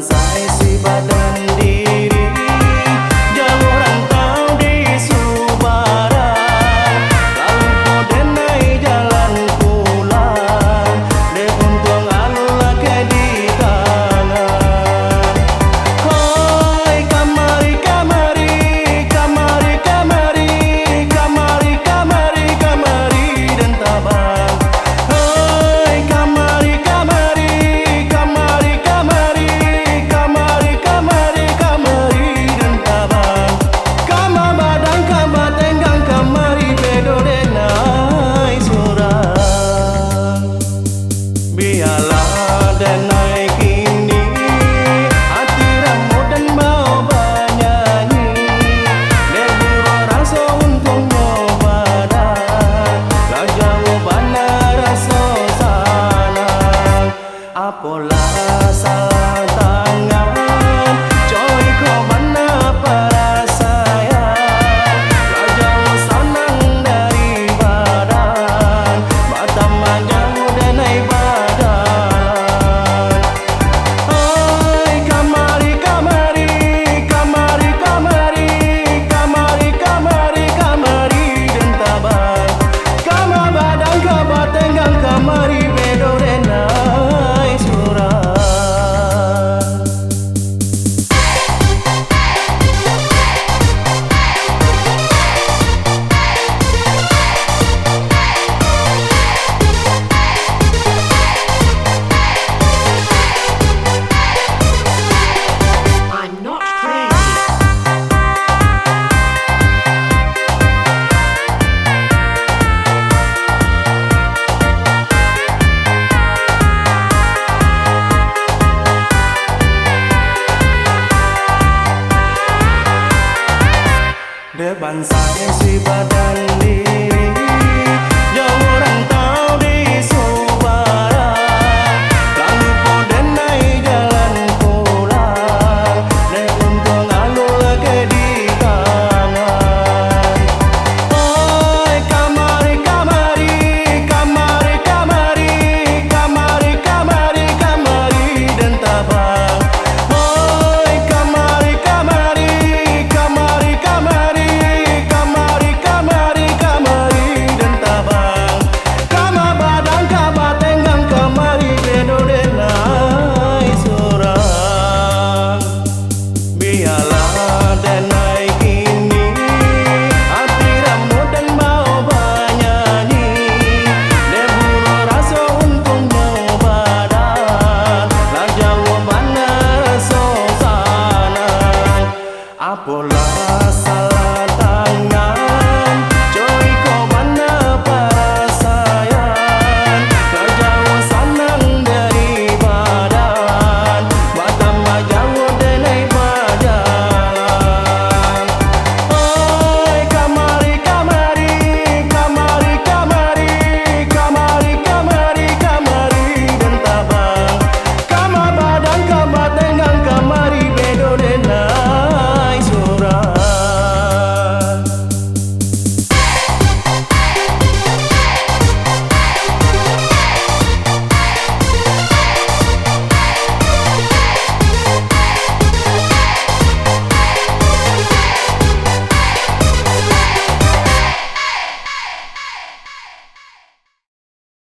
bansai si badan diri jauh rantau di Subaran lalu poden naik jalan pulang de untung Allah ke di tangan hoi kamari kamari kamari kamari kamari kamari kamari dan tabang hoi kamari kamari kamari kamari kamari kamari kamari dan tabang kama badang kama tenggang kamari bedo denai surang biarlah denai kini hati ramu dan mau bernyanyi lebih rasa untungnya badan lah jauh bana rasa sanang apalah salah tangan coy kau mana perasaan lah jauh sanang dari badan batam jauh denai badan hoi kamari kamari kamari kamari kamari kamari kamari dan tabang kama badang kama tenggang kamari bedo denai surang I'm not crazy. de bansai si badan diri